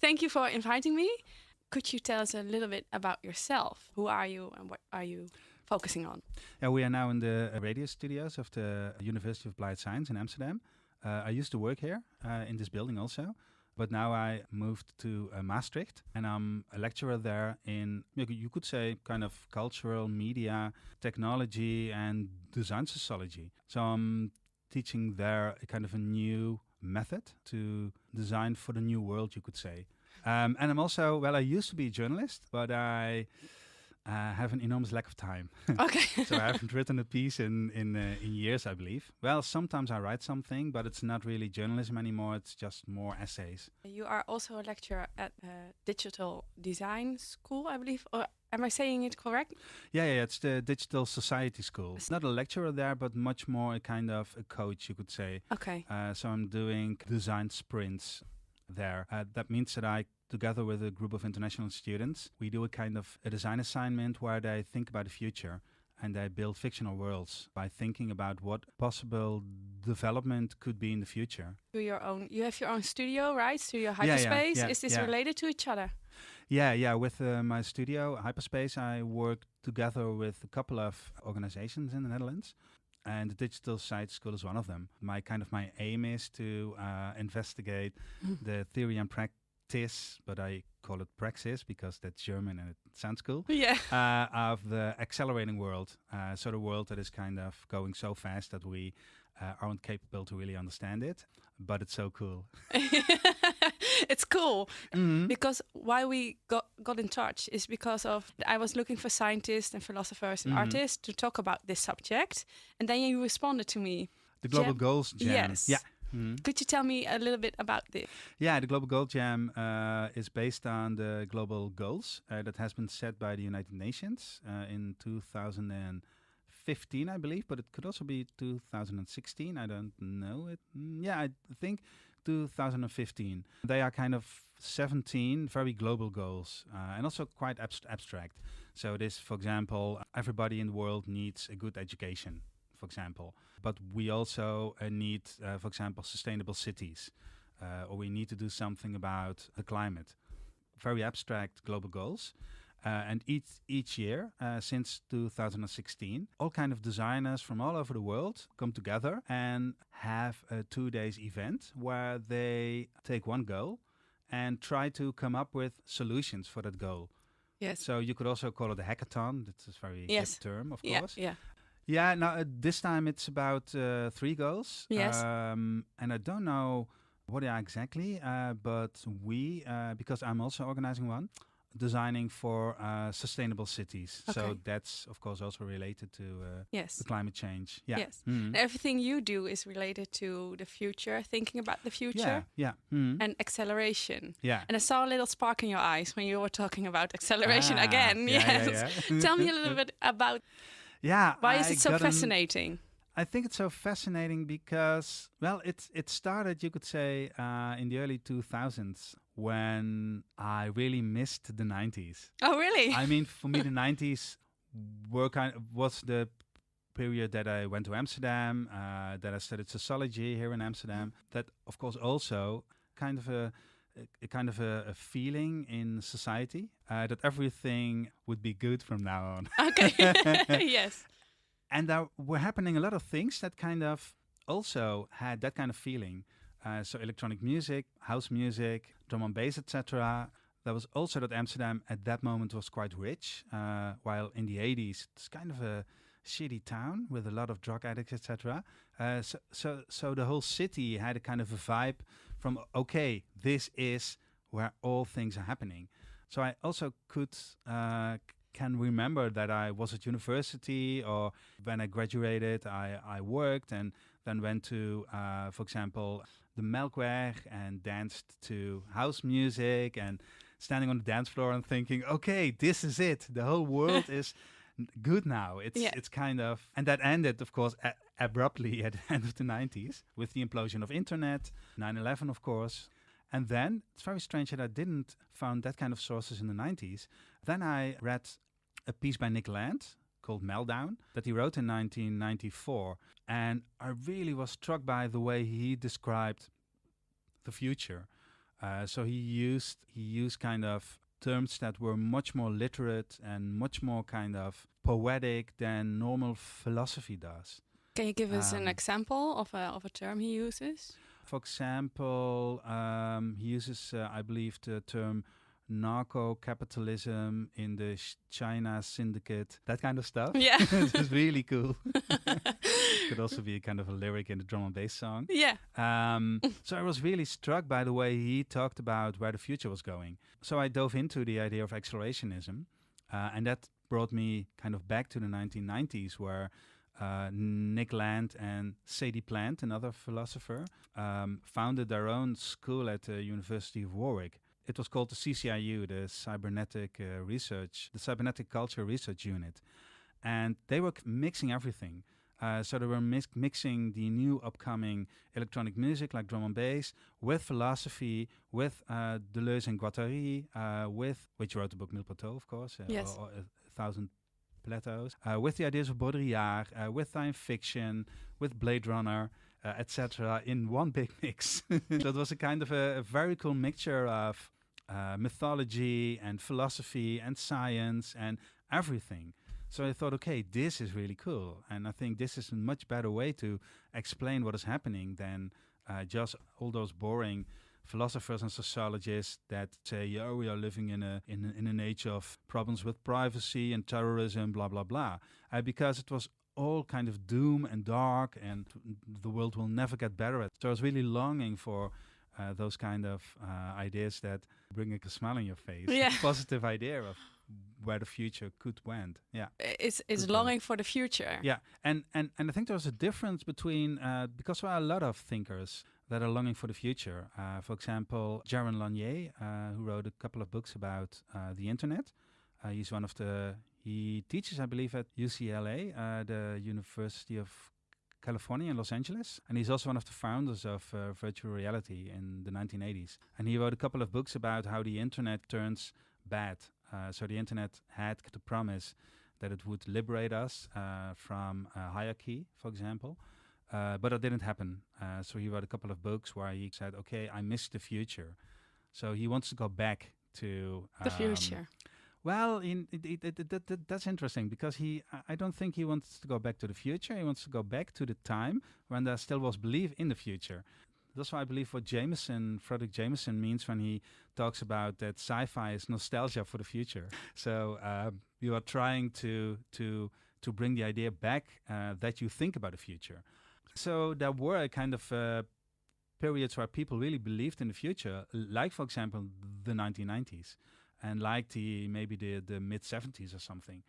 Thank you for inviting me. Could you tell us a little bit about yourself? Who are you and what are you focusing on? Yeah, we are now in the radio studios of the University of Applied Science in Amsterdam. I used to work here in this building also, but now I moved to Maastricht and I'm a lecturer there in, you could say, kind of cultural media, technology and design sociology. So I'm teaching there a kind of a new method to design for the new world, you could say. And I'm also, well, I used to be a journalist, but I have an enormous lack of time. Okay. So I haven't written a piece in years, I believe. Well, sometimes I write something, but it's not really journalism anymore. It's just more essays. You are also a lecturer at a digital design school, I believe. Or am I saying it correct? Yeah, it's the Digital Society School. It's not a lecturer there, but much more a kind of a coach, you could say. Okay. So I'm doing design sprints there. That means that I, together with a group of international students, we do a kind of a design assignment where they think about the future and they build fictional worlds by thinking about what possible development could be in the future. You have your own studio, right? Studio Yeah, Hyperspace. yeah, Is this yeah. related to each other? Yeah. With my studio, Hyperspace, I work together with a couple of organizations in the Netherlands. And the Digital Science School is one of them. My aim is to investigate the theory and practice, but I call it praxis because that's German and it sounds cool. Yeah. Of the accelerating world. So the world that is kind of going so fast that we aren't capable to really understand it, but it's so cool. It's cool because why we got in touch is because of I was looking for scientists and philosophers and artists to talk about this subject, and then you responded to me. The Global Goals Jam. Yes. Yeah. Could you tell me a little bit about this? Yeah, the Global Goal Jam is based on the global goals that has been set by the United Nations in 2015, I believe, but it could also be 2016. I don't know it. Yeah, I think 2015. They are kind of 17 very global goals and also quite abstract. So this, for example, everybody in the world needs a good education, for example. But we also need, for example, sustainable cities, or we need to do something about the climate. Very abstract global goals. And each year, since 2016, all kind of designers from all over the world come together and have a 2 days event where they take one goal and try to come up with solutions for that goal. Yes. So you could also call it a hackathon. That's a very hip term, of course. Yeah. Yeah, now this time it's about 3 goals. Yes. And I don't know what they are exactly, but we, because I'm also organizing one, designing for sustainable cities. Okay. So that's, of course, also related to the climate change. Yeah. Yes. Everything you do is related to the future, thinking about the future. Yeah. And acceleration. Yeah. And I saw a little spark in your eyes when you were talking about acceleration again. Yeah, Yes. Tell me a little bit about why is it so fascinating? I think it's so fascinating because, well, it started, you could say, in the early 2000s when I really missed the 90s. Oh, really? I mean, for me, the 90s was the period that I went to Amsterdam, that I studied sociology here in Amsterdam. That, of course, also kind of a feeling in society that everything would be good from now on. Okay. Yes. And there were happening a lot of things that kind of also had that kind of feeling. So electronic music, house music, drum and bass, etc. There was also that Amsterdam at that moment was quite rich, while in the 80s it's kind of a shitty town with a lot of drug addicts, etc. So the whole city had a kind of a vibe from, okay, this is where all things are happening. So I also can remember that I was at university, or when I graduated, I worked and then went to, for example, the Melkweg and danced to house music and standing on the dance floor and thinking, okay, this is it. The whole world is good now. It's kind of, and that ended, of course, abruptly at the end of the 90s with the implosion of internet, 9/11, of course. And then it's very strange that I didn't found that kind of sources in the 90s. Then I read a piece by Nick Land called Meltdown that he wrote in 1994. And I really was struck by the way he described the future. So he used kind of terms that were much more literate and much more kind of poetic than normal philosophy does. Can you give us an example of a term he uses? For example, he uses, I believe, the term narco-capitalism in the China syndicate, that kind of stuff. Yeah. It's really cool. Could also be a kind of a lyric in the drum and bass song. Yeah. So I was really struck by the way he talked about where the future was going. So I dove into the idea of accelerationism, and that brought me kind of back to the 1990s, where Nick Land and Sadie Plant, another philosopher, founded their own school at the University of Warwick. It was called the CCIU, the Cybernetic Culture Research Unit. And they were mixing everything. So they were mixing the new upcoming electronic music like drum and bass with philosophy, with Deleuze and Guattari, which wrote the book Mille Plateaux, of course, Yes. or 1,000 Plateaus, with the ideas of Baudrillard, with science fiction, with Blade Runner, etc., in one big mix. That was a kind of a very cool mixture of mythology and philosophy and science and everything. So I thought, okay, this is really cool. And I think this is a much better way to explain what is happening than just all those boring philosophers and sociologists that say, oh, we are living in an age of problems with privacy and terrorism, blah, blah, blah. Because it was all kind of doom and dark and the world will never get better. So I was really longing for those kind of ideas that bring a smile on your face. Yeah. A positive idea of where the future could wend. Yeah. It's longing for the future. Yeah. And I think there's a difference between, because there are a lot of thinkers that are longing for the future. For example, Jaron Lanier, who wrote a couple of books about the internet. He teaches, I believe, at UCLA, the University of California in Los Angeles. And he's also one of the founders of virtual reality in the 1980s. And he wrote a couple of books about how the internet turns bad. So the internet had the promise that it would liberate us from hierarchy, for example. But it didn't happen. So he wrote a couple of books where he said, okay, I miss the future. So he wants to go back to The future. Well, that's interesting because I don't think he wants to go back to the future. He wants to go back to the time when there still was belief in the future. That's why I believe what Frederick Jameson means when he talks about that sci-fi is nostalgia for the future. So you are trying to bring the idea back that you think about the future. So there were kind of periods where people really believed in the future, like, for example, the 1990s. And like maybe the mid-70s or something,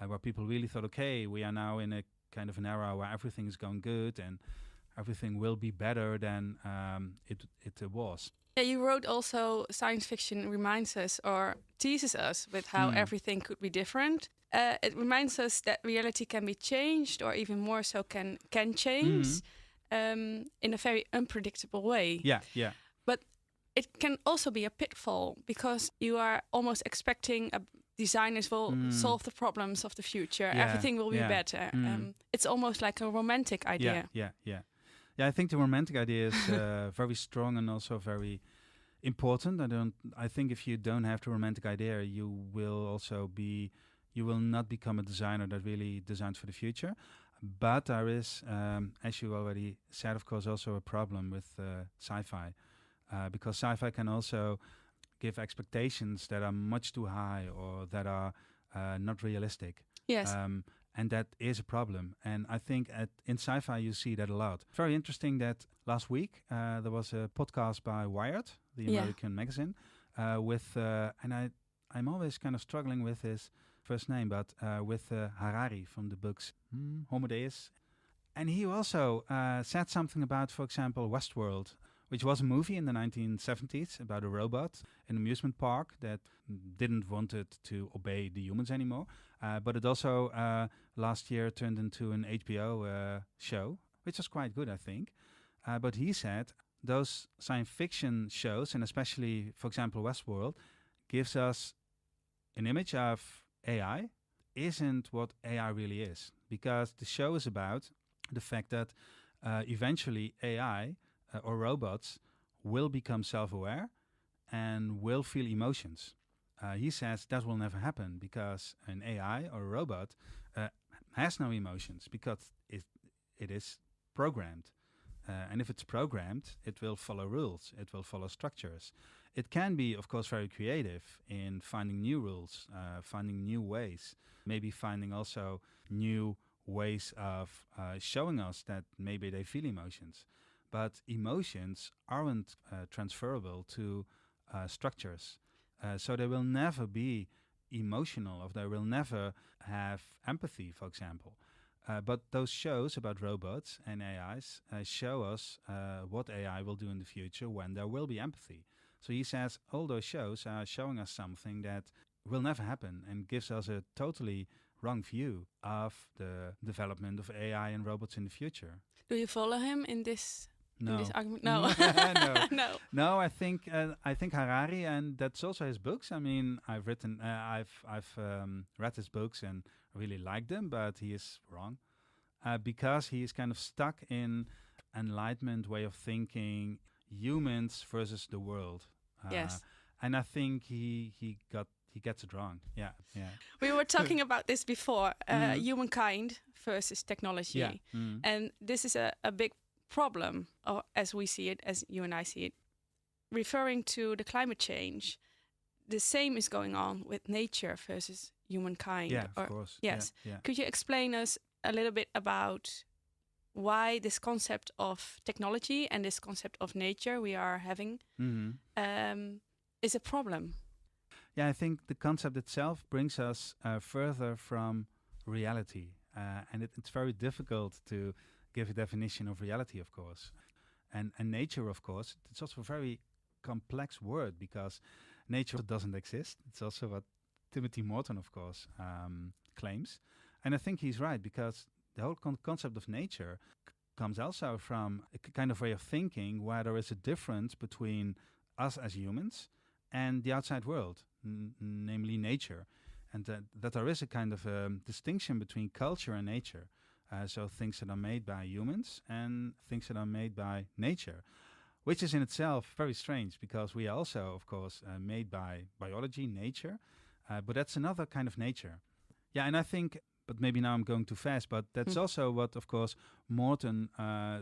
where people really thought, okay, we are now in a kind of an era where everything is going good and everything will be better than it was. Yeah, you wrote also science fiction reminds us or teases us with how everything could be different. It reminds us that reality can be changed, or even more so can change in a very unpredictable way. Yeah, yeah. But it can also be a pitfall because you are almost expecting designers will solve the problems of the future. Yeah, Everything will be better. It's almost like a romantic idea. Yeah, I think the romantic idea is very strong and also very important. I think if you don't have the romantic idea, you will not become a designer that really designs for the future. But there is, as you already said, of course, also a problem with sci-fi. Because sci-fi can also give expectations that are much too high or that are not realistic. Yes. And that is a problem. And I think in sci-fi you see that a lot. Very interesting that last week there was a podcast by Wired, the American magazine, and I'm always kind of struggling with his first name, but with Harari from the books Homo Deus. And he also said something about, for example, Westworld, which was a movie in the 1970s about a robot in an amusement park that didn't want it to obey the humans anymore. But it also last year turned into an HBO show, which was quite good, I think. But he said those science fiction shows, and especially, for example, Westworld, gives us an image of AI, isn't what AI really is. Because the show is about the fact that eventually AI or robots will become self-aware and will feel emotions. He says that will never happen because an AI or a robot has no emotions because it is programmed. And if it's programmed, it will follow rules, it will follow structures. It can be, of course, very creative in finding new rules, finding new ways, maybe finding also new ways of showing us that maybe they feel emotions. But emotions aren't transferable to structures. So they will never be emotional, or they will never have empathy, for example. But those shows about robots and AIs show us what AI will do in the future when there will be empathy. So he says all those shows are showing us something that will never happen and gives us a totally wrong view of the development of AI and robots in the future. Do you follow him in this? No. In this argument? No. No. No. No, I think Harari, and that's also his books. I mean, I've read his books and really like them, but he is wrong because he is kind of stuck in enlightenment way of thinking, humans versus the world. Yes. And I think he gets it wrong. Yeah. We were talking about this before, humankind versus technology. Yeah. And this is a big problem, or as we see it, as you and I see it, referring to the climate change. The same is going on with nature versus humankind. Yeah, of course. Yes. Yeah. Could you explain us a little bit about why this concept of technology and this concept of nature we are having is a problem? Yeah, I think the concept itself brings us further from reality. And it's very difficult to give a definition of reality, of course. And nature, of course, it's also a very complex word because nature doesn't exist. It's also what Timothy Morton, of course, claims. And I think he's right because the whole concept of nature comes also from a kind of way of thinking where there is a difference between us as humans and the outside world, namely nature. And that there is a kind of distinction between culture and nature. So things that are made by humans and things that are made by nature, which is in itself very strange because we are also, of course, made by biology, nature, but that's another kind of nature. Yeah, and I think, but maybe now I'm going too fast, but that's also what, of course, Morton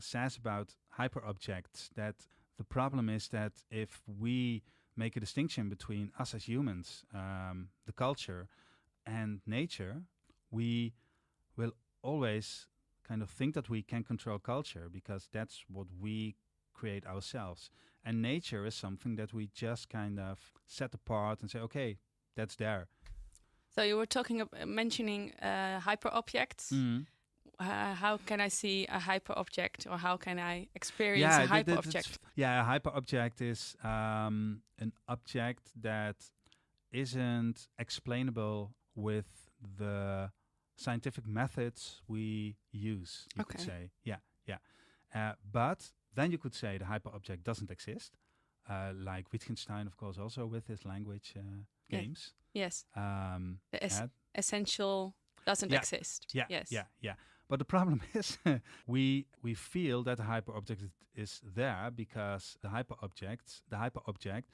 says about hyperobjects, that the problem is that if we make a distinction between us as humans, the culture, and nature, we will always kind of think that we can control culture because that's what we create ourselves. And nature is something that we just kind of set apart and say, okay, that's there. So you were mentioning hyperobjects. How can I see a hyperobject, or how can I experience a hyperobject? A hyperobject is an object that isn't explainable with the scientific methods we use, you could say. But then you could say the hyperobject doesn't exist, like Wittgenstein, of course, also with his language games. Yes. Essential doesn't exist. Yeah. But the problem is we feel that the hyperobject is there because the hyperobject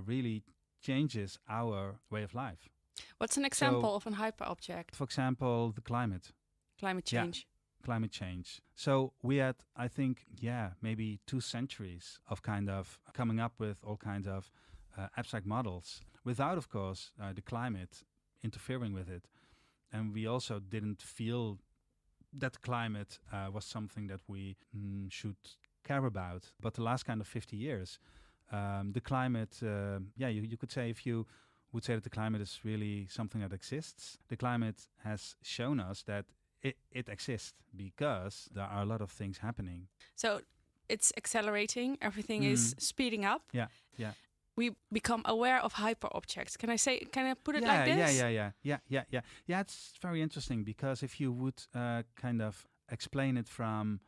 really changes our way of life. What's an example of an hyperobject? For example, the climate. Climate change. Yeah, climate change. So we had, I think, maybe 2 centuries of kind of coming up with all kinds of abstract models without, of course, the climate interfering with it. And we also didn't feel that climate was something that we should care about. But the last kind of 50 years, the climate, you could say, if you would say that the climate is really something that exists, the climate has shown us that it exists because there are a lot of things happening. So it's accelerating, everything is speeding up. Yeah. We become aware of hyperobjects. Can I put it like this? Yeah, it's very interesting because if you would kind of explain it from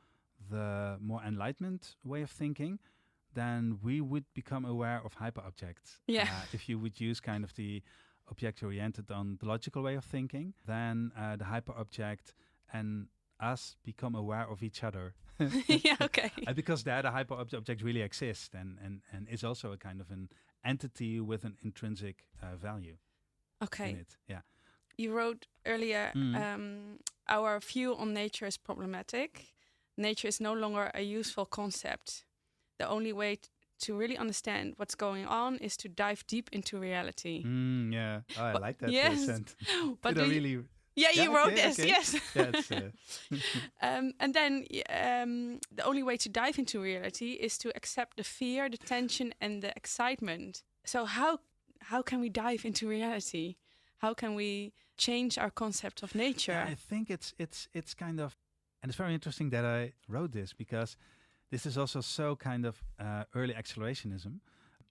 the more enlightenment way of thinking, then we would become aware of hyperobjects. Yeah. If you would use kind of the object-oriented ontological way of thinking, then the hyperobject and us become aware of each other. Yeah, okay. And because there the hyper object really exists and is also a kind of an entity with an intrinsic value in Okay. it. Yeah. You wrote earlier, Mm. our view on nature is problematic. Nature is no longer a useful concept. The only way to really understand what's going on is to dive deep into reality. Yeah. Oh, I But- like that yes, sentence. but Did I do you- really? Yeah, you Yeah, wrote okay, this, okay. yes. Yeah, it's, And then the only way to dive into reality is to accept the fear, the tension, and the excitement. So how can we dive into reality? How can we change our concept of nature? Yeah, I think it's kind of, and it's very interesting that I wrote this because this is also so kind of early accelerationism.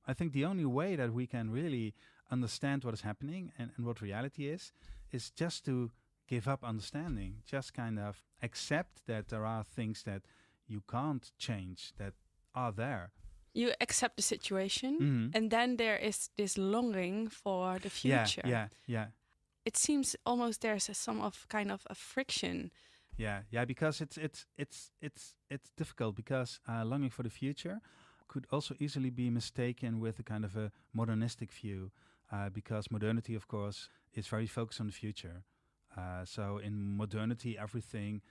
I think the only way that we can really understand what is happening and what reality is just to give up understanding, just kind of accept that there are things that you can't change that are there. You accept the situation, Mhm. and then there is this longing for the future. Yeah. It seems almost there's some of kind of a friction. Yeah, because it's difficult because longing for the future could also easily be mistaken with a kind of a modernistic view, because modernity, of course, is very focused on the future. So in modernity, everything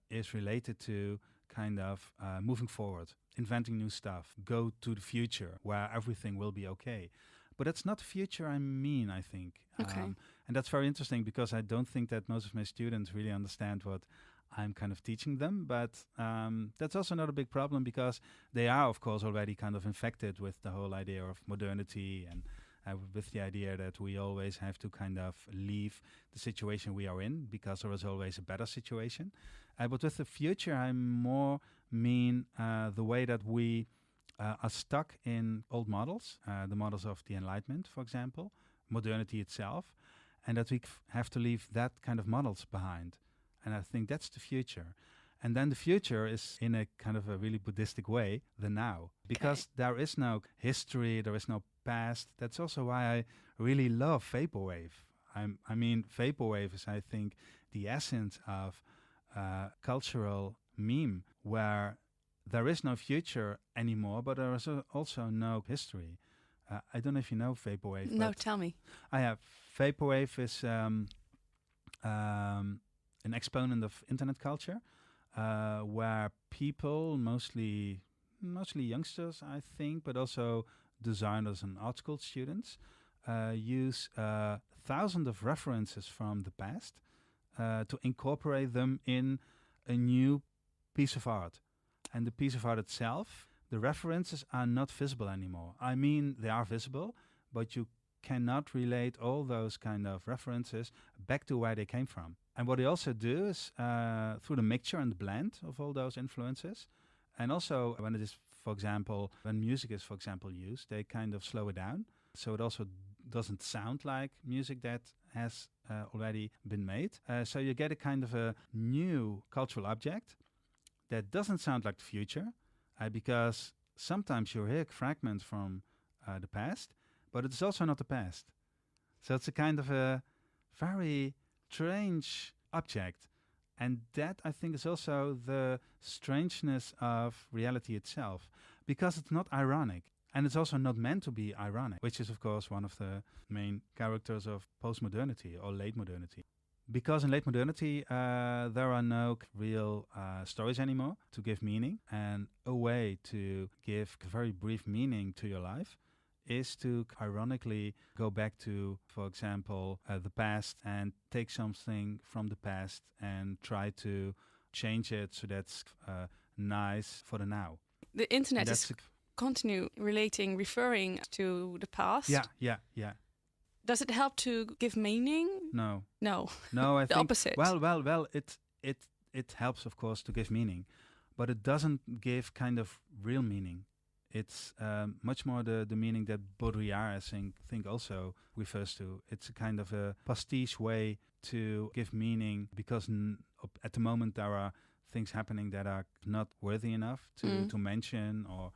is related to kind of moving forward, inventing new stuff, go to the future where everything will be okay. But that's not the future I mean, I think. Okay. And that's very interesting because I don't think that most of my students really understand what I'm kind of teaching them. But that's also not a big problem because they are, of course, already kind of infected with the whole idea of modernity and with the idea that we always have to kind of leave the situation we are in because there is always a better situation. But with the future, I more mean the way that we are stuck in old models, the models of the Enlightenment, for example, modernity itself, and that we have to leave that kind of models behind. And I think that's the future. And then the future is in a kind of a really Buddhistic way, the now. Because there is no history, there is no past. That's also why I really love Vaporwave. I mean, Vaporwave is, I think, the essence of cultural meme, where there is no future anymore, but there is also no history. I don't know if you know Vaporwave. No, tell me. I have Vaporwave is an exponent of internet culture, where people, mostly youngsters, I think, but also designers and art school students, use thousands of references from the past to incorporate them in a new piece of art. And the piece of art itself, the references are not visible anymore. I mean, they are visible, but you cannot relate all those kind of references back to where they came from. And what they also do is through the mixture and the blend of all those influences, and also when it is, for example, when music is, for example, used, they kind of slow it down. So it also doesn't sound like music that has already been made. So you get a kind of a new cultural object that doesn't sound like the future, because sometimes you hear fragments from the past, but it's also not the past. So it's a kind of a very strange object. And that, I think, is also the strangeness of reality itself, because it's not ironic. And it's also not meant to be ironic, which is, of course, one of the main characters of postmodernity or late modernity. Because in late modernity, there are no real stories anymore to give meaning. And a way to give very brief meaning to your life is to ironically go back to, for example, the past and take something from the past and try to change it so that's nice for the now. The internet is continue referring to the past. Yeah. Does it help to give meaning? No. I I the think opposite. Well, it helps, of course, to give meaning, but it doesn't give kind of real meaning. It's much more the meaning that Baudrillard, I think also refers to. It's a kind of a pastiche way to give meaning, because at the moment there are things happening that are not worthy enough to mention, or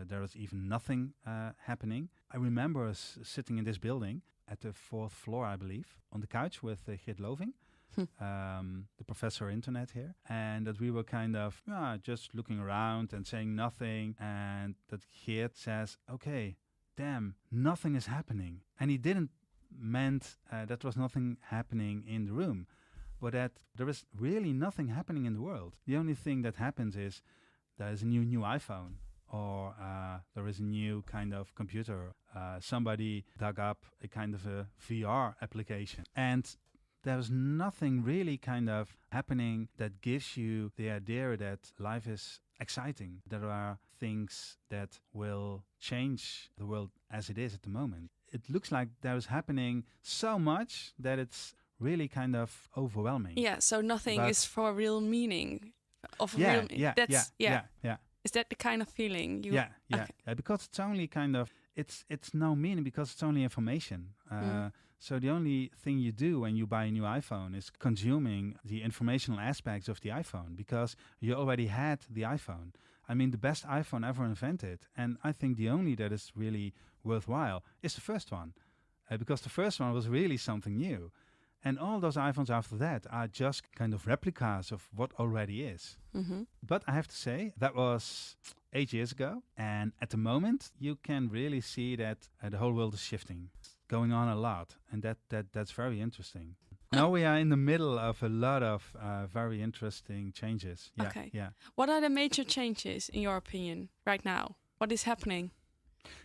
there is even nothing happening. I remember sitting in this building at the 4th floor, I believe, on the couch with Geert Loving. the professor internet here, and that we were kind of just looking around and saying nothing, and that Geert says, okay, damn, nothing is happening. And he didn't meant that was nothing happening in the room, but that there is really nothing happening in the world. The only thing that happens is there is a new iPhone, or there is a new kind of computer. Somebody dug up a kind of a VR application, and there's nothing really kind of happening that gives you the idea that life is exciting. There are things that will change the world as it is at the moment. It looks like there's happening so much that it's really kind of overwhelming. Yeah, so nothing is for real meaning. Yeah. Is that the kind of feeling you? Yeah, because it's only kind of it's no meaning because it's only information. So the only thing you do when you buy a new iPhone is consuming the informational aspects of the iPhone, because you already had the iPhone. I mean, the best iPhone ever invented, and I think the only that is really worthwhile is the first one, because the first one was really something new. And all those iPhones after that are just kind of replicas of what already is. Mm-hmm. But I have to say, that was 8 years ago. And at the moment, you can really see that the whole world is shifting, going on a lot. And that's very interesting. Now we are in the middle of a lot of very interesting changes. Yeah, okay. Yeah. What are the major changes, in your opinion, right now? What is happening?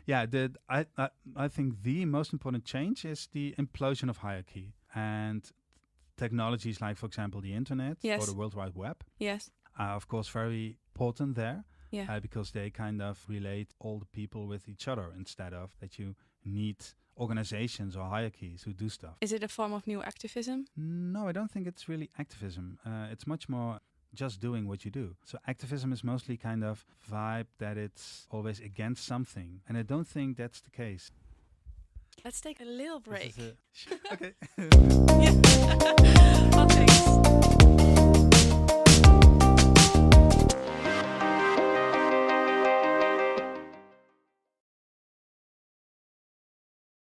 Yeah, I think the most important change is the implosion of hierarchy. And technologies like, for example, the internet or the World Wide Web are, of course, very important there because they kind of relate all the people with each other instead of that you need organizations or hierarchies who do stuff. Is it a form of new activism? No, I don't think it's really activism. It's much more just doing what you do. So activism is mostly kind of vibe that it's always against something. And I don't think that's the case. Let's take a little break. Okay. Well, thanks.